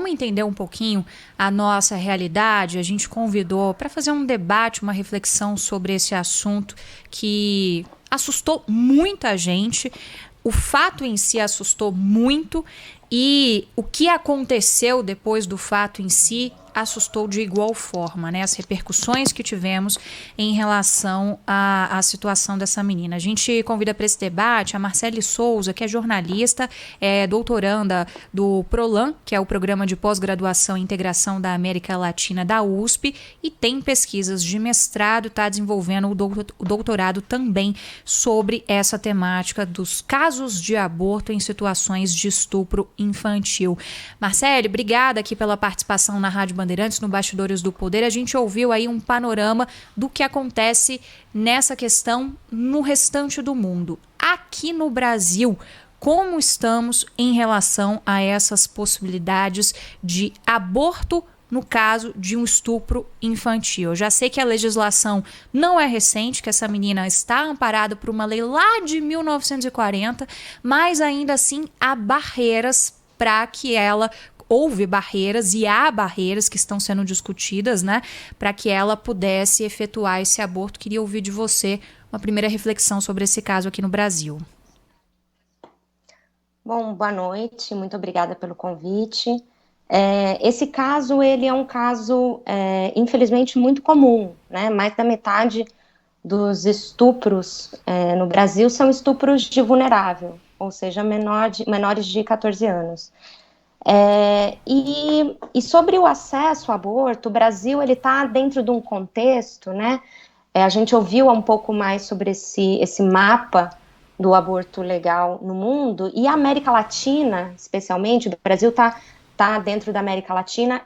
vamos entender um pouquinho a nossa realidade. A gente convidou para fazer um debate, uma reflexão sobre esse assunto que assustou muita gente. O fato em si assustou muito e o que aconteceu depois do fato em si assustou de igual forma, né? As repercussões que tivemos em relação à situação dessa menina. A gente convida para esse debate a Marcele Souza, que é jornalista, é doutoranda do PROLAN, que é o Programa de Pós-Graduação e Integração da América Latina da USP, e tem pesquisas de mestrado, está desenvolvendo o doutorado também sobre essa temática dos casos de aborto em situações de estupro infantil. Marcele, obrigada aqui pela participação na Rádio Bandeirantes, no Bastidores do Poder. A gente ouviu aí um panorama do que acontece nessa questão no restante do mundo. Aqui no Brasil, como estamos em relação a essas possibilidades de aborto no caso de um estupro infantil? Eu já sei que a legislação não é recente, que essa menina está amparada por uma lei lá de 1940, mas ainda assim há barreiras para que ela... Houve barreiras e há barreiras que estão sendo discutidas, né, para que ela pudesse efetuar esse aborto. Queria ouvir de você uma primeira reflexão sobre esse caso aqui no Brasil. Bom, boa noite, muito obrigada pelo convite. Esse caso, ele é um caso, infelizmente, muito comum, né? Mais da metade dos estupros no Brasil são estupros de vulnerável, ou seja, menores de 14 anos. E sobre o acesso ao aborto, o Brasil está dentro de um contexto, né? A gente ouviu um pouco mais sobre esse mapa do aborto legal no mundo, e a América Latina, especialmente, o Brasil está dentro da América Latina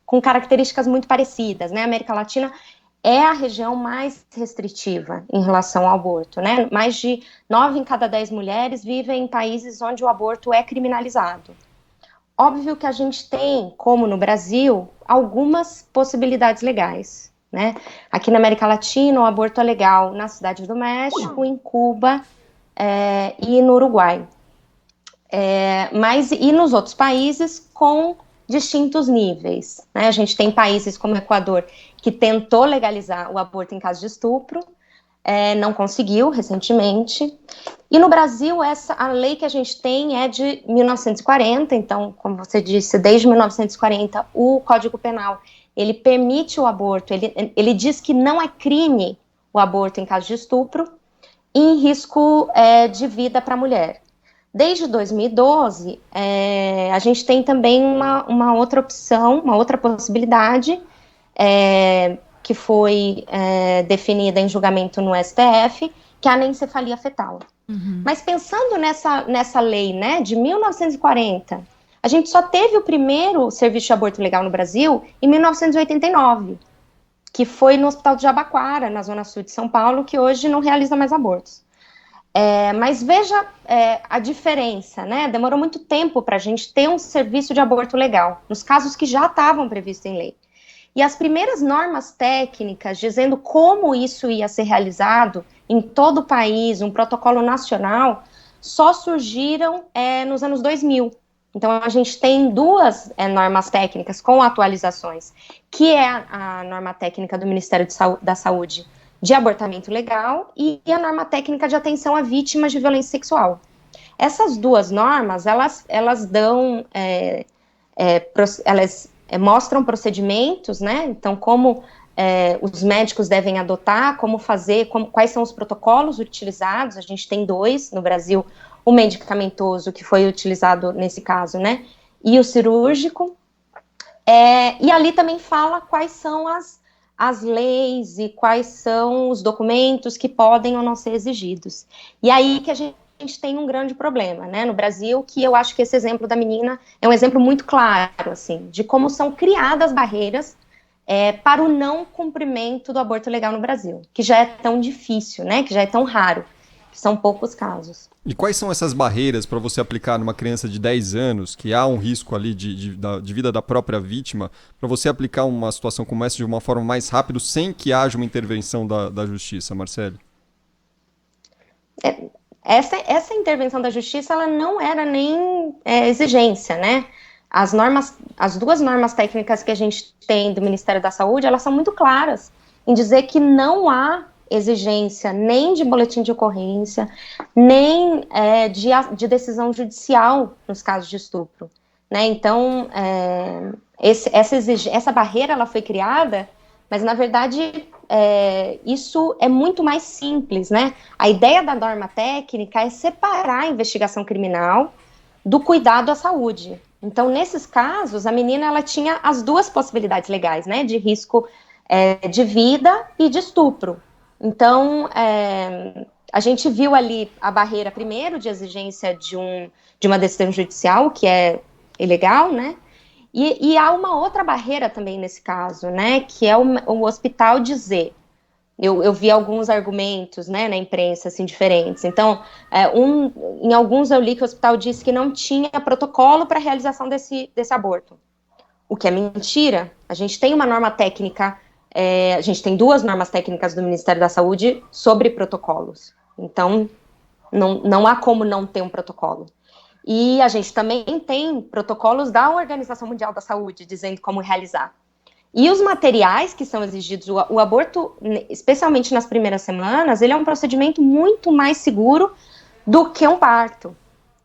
com características muito parecidas, né? A América Latina é a região mais restritiva em relação ao aborto, né? Mais de 9 em cada 10 mulheres vivem em países onde o aborto é criminalizado. Óbvio que a gente tem, como no Brasil, algumas possibilidades legais, né? Aqui na América Latina, o aborto é legal na Cidade do México, em Cuba e no Uruguai. E nos outros países com distintos níveis, né? A gente tem países como o Equador, que tentou legalizar o aborto em caso de estupro, não conseguiu recentemente. E no Brasil, a lei que a gente tem é de 1940, então, como você disse, desde 1940, o Código Penal, ele permite o aborto, ele diz que não é crime o aborto em caso de estupro, em risco de vida para a mulher. Desde 2012, a gente tem também uma outra opção, uma outra possibilidade, que foi definida em julgamento no STF, que é a anencefalia fetal. Uhum. Mas pensando nessa lei, né, de 1940, a gente só teve o primeiro serviço de aborto legal no Brasil em 1989, que foi no Hospital de Jabaquara, na zona sul de São Paulo, que hoje não realiza mais abortos. Mas veja a diferença, né? Demorou muito tempo para a gente ter um serviço de aborto legal, nos casos que já estavam previstos em lei. E as primeiras normas técnicas dizendo como isso ia ser realizado em todo o país, um protocolo nacional, só surgiram nos anos 2000. Então, a gente tem duas normas técnicas com atualizações, que é a norma técnica do Ministério da Saúde de abortamento legal e a norma técnica de atenção a vítimas de violência sexual. Essas duas normas, elas dão... elas mostram procedimentos, né? Então, como os médicos devem adotar, como fazer, quais são os protocolos utilizados. A gente tem dois no Brasil, o medicamentoso, que foi utilizado nesse caso, né? E o cirúrgico. E ali também fala quais são as leis e quais são os documentos que podem ou não ser exigidos. E aí que a gente tem um grande problema, né, no Brasil, que eu acho que esse exemplo da menina é um exemplo muito claro, assim, de como são criadas barreiras para o não cumprimento do aborto legal no Brasil, que já é tão difícil, né, que já é tão raro, que são poucos casos. E quais são essas barreiras para você aplicar numa criança de 10 anos, que há um risco ali de vida da própria vítima, para você aplicar uma situação como essa de uma forma mais rápida, sem que haja uma intervenção da justiça, Marcele? Essa intervenção da justiça, ela não era nem exigência, né? as duas normas técnicas que a gente tem do Ministério da Saúde, elas são muito claras em dizer que não há exigência nem de boletim de ocorrência, nem de decisão judicial nos casos de estupro, né? Então, essa barreira ela foi criada, mas na verdade isso é muito mais simples, né? A ideia da norma técnica é separar a investigação criminal do cuidado à saúde. Então, nesses casos, a menina ela tinha as duas possibilidades legais, né? De risco de vida e de estupro. Então, a gente viu ali a barreira, primeiro, de exigência de uma decisão judicial, que é ilegal, né? E há uma outra barreira também nesse caso, né? Que é o hospital dizer. Eu vi alguns argumentos, né, na imprensa, assim, diferentes. Então, em alguns eu li que o hospital disse que não tinha protocolo para a realização desse aborto. O que é mentira. A gente tem uma norma técnica, a gente tem duas normas técnicas do Ministério da Saúde sobre protocolos. Então, não há como não ter um protocolo. E a gente também tem protocolos da Organização Mundial da Saúde, dizendo como realizar. E os materiais que são exigidos, o aborto, especialmente nas primeiras semanas, ele é um procedimento muito mais seguro do que um parto.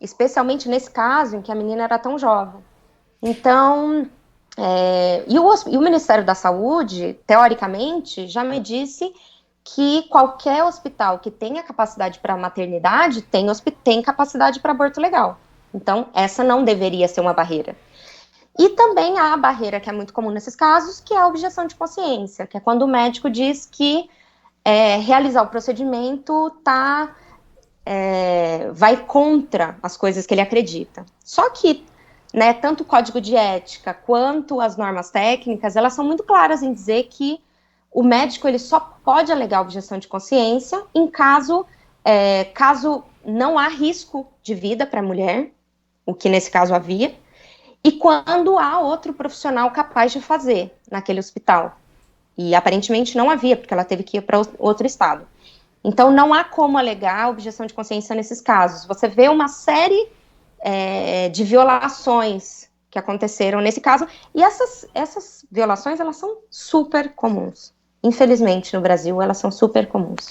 Especialmente nesse caso em que a menina era tão jovem. Então, e o Ministério da Saúde, teoricamente, já me disse que qualquer hospital que tenha capacidade para maternidade tem capacidade para aborto legal. Então, essa não deveria ser uma barreira. E também há a barreira que é muito comum nesses casos, que é a objeção de consciência, que é quando o médico diz que realizar o procedimento vai contra as coisas que ele acredita. Só que, né, tanto o código de ética quanto as normas técnicas, elas são muito claras em dizer que o médico ele só pode alegar objeção de consciência em caso não há risco de vida para a mulher, o que nesse caso havia, e quando há outro profissional capaz de fazer naquele hospital. E aparentemente não havia, porque ela teve que ir para outro estado. Então não há como alegar objeção de consciência nesses casos. Você vê uma série de violações que aconteceram nesse caso, e essas violações elas são super comuns. Infelizmente no Brasil elas são super comuns.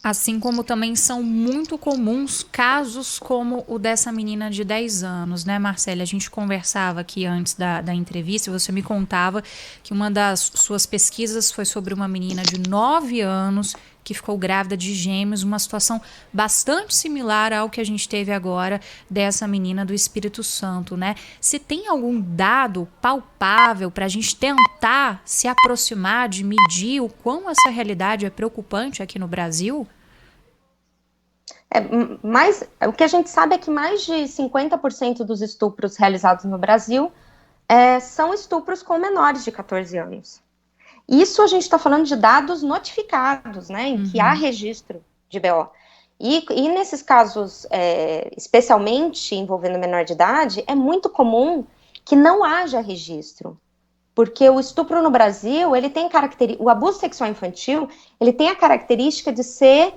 Assim como também são muito comuns casos como o dessa menina de 10 anos, né, Marcele? A gente conversava aqui antes da entrevista e você me contava que uma das suas pesquisas foi sobre uma menina de 9 anos que ficou grávida de gêmeos, uma situação bastante similar ao que a gente teve agora dessa menina do Espírito Santo, né? Se tem algum dado palpável para a gente tentar se aproximar de medir o quão essa realidade é preocupante aqui no Brasil? O que a gente sabe é que mais de 50% dos estupros realizados no Brasil são estupros com menores de 14 anos. Isso a gente está falando de dados notificados, né, em que há registro de BO. E nesses casos, especialmente envolvendo menor de idade, é muito comum que não haja registro. Porque o estupro no Brasil, ele tem o abuso sexual infantil, ele tem a característica de ser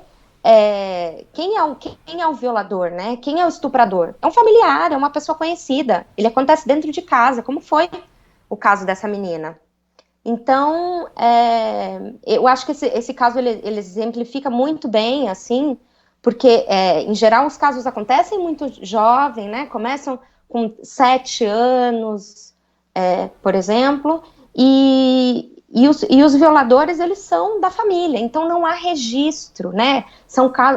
quem é o violador, né? Quem é o estuprador? É um familiar, é uma pessoa conhecida. Ele acontece dentro de casa, como foi o caso dessa menina. Então, eu acho que esse caso ele exemplifica muito bem, assim, porque, em geral, os casos acontecem muito jovem, né? Começam com 7 anos, por exemplo, e os violadores, eles são da família, então não há registro, né?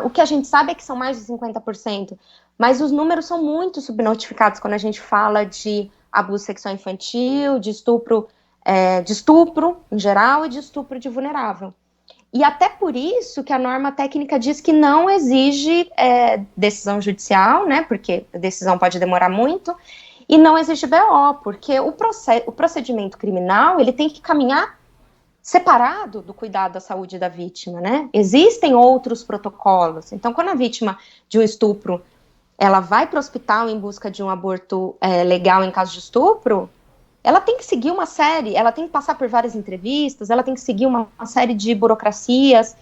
O que a gente sabe é que são mais de 50%, mas os números são muito subnotificados quando a gente fala de abuso sexual infantil, de estupro em geral e de estupro de vulnerável. E até por isso que a norma técnica diz que não exige decisão judicial, né? Porque a decisão pode demorar muito, e não exige BO, porque o procedimento criminal ele tem que caminhar separado do cuidado da saúde da vítima, né? Existem outros protocolos. Então, quando a vítima de um estupro ela vai para o hospital em busca de um aborto legal em caso de estupro, ela tem que seguir uma série, ela tem que passar por várias entrevistas, ela tem que seguir uma série de burocracias,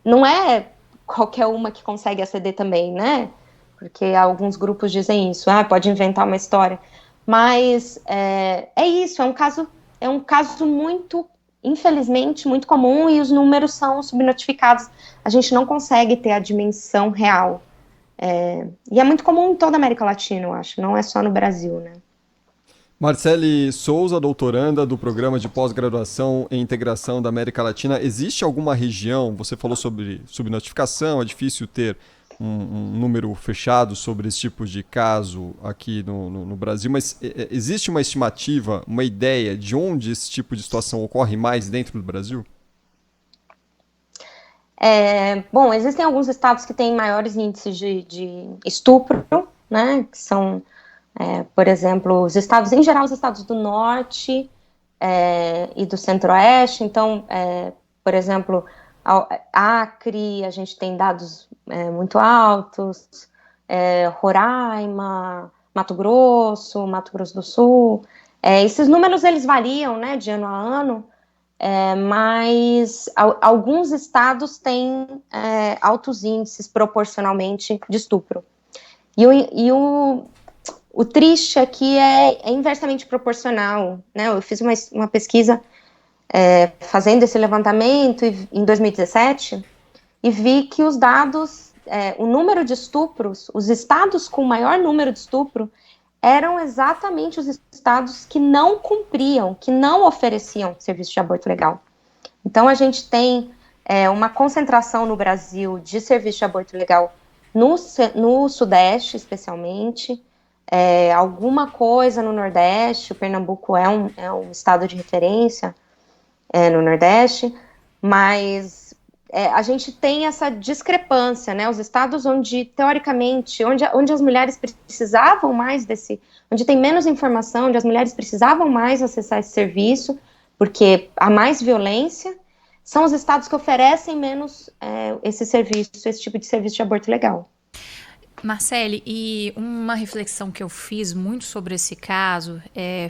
não é qualquer uma que consegue aceder também, né? Porque alguns grupos dizem isso, pode inventar uma história. Mas é isso, é um caso muito, infelizmente, muito comum, e os números são subnotificados. A gente não consegue ter a dimensão real. E é muito comum em toda a América Latina, eu acho, não é só no Brasil, né? Marcele Souza, doutoranda do Programa de Pós-Graduação em Integração da América Latina. Existe alguma região, você falou sobre subnotificação, é difícil ter um número fechado sobre esse tipo de caso aqui no Brasil, mas existe uma estimativa, uma ideia de onde esse tipo de situação ocorre mais dentro do Brasil? Bom, existem alguns estados que têm maiores índices de estupro, né, que são, por exemplo, os estados, em geral, os estados do norte e do centro-oeste. Então, por exemplo, Acre, a gente tem dados muito altos, Roraima, Mato Grosso do Sul. Esses números, eles variam, né, de ano a ano, mas alguns estados têm altos índices proporcionalmente de estupro. O triste aqui é inversamente proporcional, né? Eu fiz uma pesquisa fazendo esse levantamento em 2017 e vi que os dados, o número de estupros, os estados com maior número de estupro eram exatamente os estados que não cumpriam, que não ofereciam serviço de aborto legal. Então, a gente tem uma concentração no Brasil de serviço de aborto legal no Sudeste, especialmente, alguma coisa no Nordeste. O Pernambuco é um estado de referência no Nordeste, mas a gente tem essa discrepância, né? Os estados onde, teoricamente, onde as mulheres precisavam mais onde tem menos informação, onde as mulheres precisavam mais acessar esse serviço, porque há mais violência, são os estados que oferecem menos esse tipo de serviço de aborto legal. Marcele, e uma reflexão que eu fiz muito sobre esse caso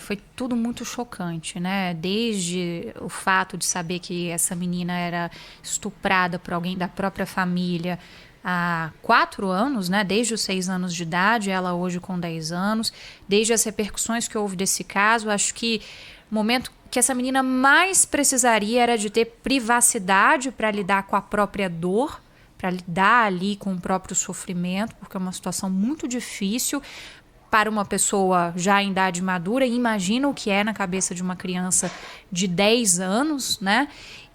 foi tudo muito chocante, né? Desde o fato de saber que essa menina era estuprada por alguém da própria família há 4 anos, né? Desde os 6 anos de idade, ela hoje com 10 anos, desde as repercussões que houve desse caso, acho que o momento que essa menina mais precisaria era de ter privacidade para lidar com a própria dor, para lidar ali com o próprio sofrimento, porque é uma situação muito difícil para uma pessoa já em idade madura. Imagina o que é na cabeça de uma criança de 10 anos, né?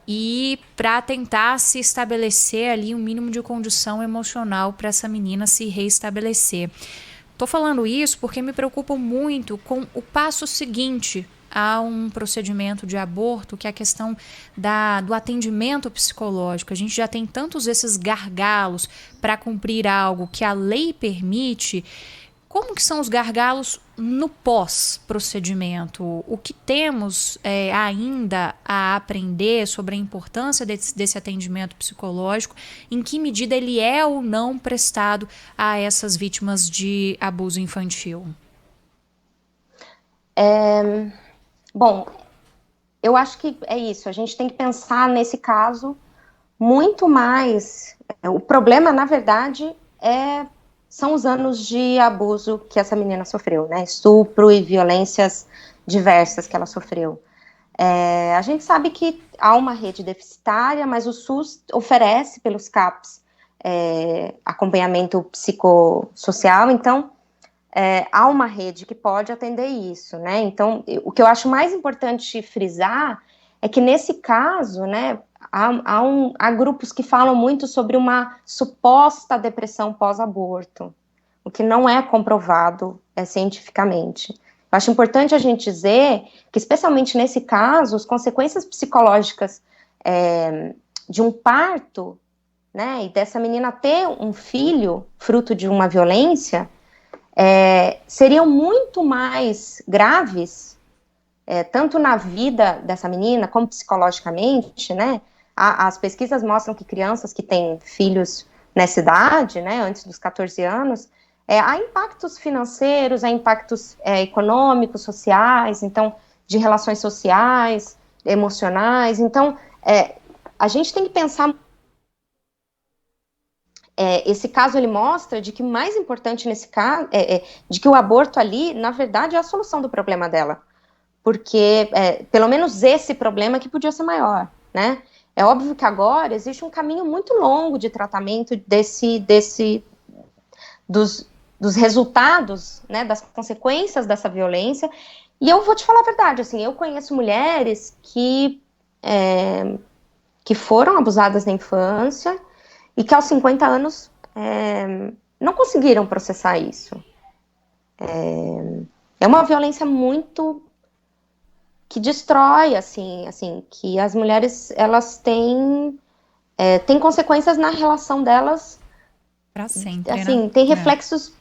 E para tentar se estabelecer ali um mínimo de condição emocional para essa menina se reestabelecer. Tô falando isso porque me preocupo muito com o passo seguinte a um procedimento de aborto, que é a questão do atendimento psicológico. A gente já tem tantos esses gargalos para cumprir algo que a lei permite. Como que são os gargalos no pós-procedimento? O que temos ainda a aprender sobre a importância desse atendimento psicológico? Em que medida ele é ou não prestado a essas vítimas de abuso infantil? Bom, eu acho que é isso. A gente tem que pensar nesse caso muito mais. O problema, na verdade, são os anos de abuso que essa menina sofreu, né? Estupro e violências diversas que ela sofreu. A gente sabe que há uma rede deficitária, mas o SUS oferece pelos CAPs acompanhamento psicossocial, então há uma rede que pode atender isso, né? Então, o que eu acho mais importante frisar é que nesse caso, né, há grupos que falam muito sobre uma suposta depressão pós-aborto, o que não é comprovado cientificamente. Eu acho importante a gente dizer que, especialmente nesse caso, as consequências psicológicas de um parto, né, e dessa menina ter um filho fruto de uma violência, seriam muito mais graves, tanto na vida dessa menina, como psicologicamente, né? As pesquisas mostram que crianças que têm filhos nessa idade, né, antes dos 14 anos, há impactos financeiros, há impactos econômicos, sociais, então, de relações sociais, emocionais. Então, a gente tem que pensar esse caso ele mostra de que o mais importante nesse caso de que o aborto ali, na verdade, é a solução do problema dela. Porque, pelo menos esse problema que podia ser maior, né? É óbvio que agora existe um caminho muito longo de tratamento dos resultados, né, das consequências dessa violência. E eu vou te falar a verdade, assim, eu conheço mulheres que foram abusadas na infância e que aos 50 anos não conseguiram processar isso. É uma violência muito que destrói, assim, que as mulheres, elas têm consequências na relação delas, Pra sempre, assim, né? tem reflexos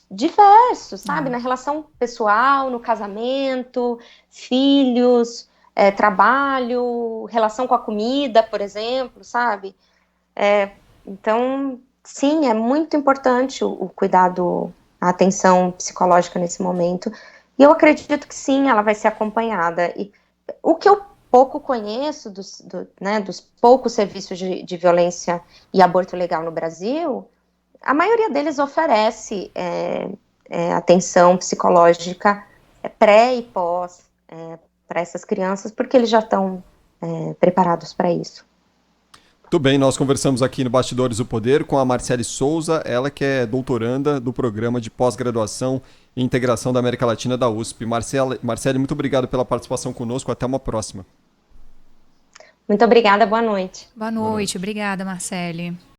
diversos, sabe? Na relação pessoal, no casamento, filhos, trabalho, relação com a comida, por exemplo, sabe? Então, sim, é muito importante o cuidado, a atenção psicológica nesse momento. E eu acredito que sim, ela vai ser acompanhada. E o que eu pouco conheço dos poucos serviços de violência e aborto legal no Brasil, a maioria deles oferece atenção psicológica pré e pós para essas crianças, porque eles já estão preparados para isso. Muito bem, nós conversamos aqui no Bastidores do Poder com a Marcele Souza, ela que é doutoranda do programa de pós-graduação e integração da América Latina da USP. Marcele, muito obrigado pela participação conosco, até uma próxima. Muito obrigada, boa noite. Boa noite, obrigada, Marcele.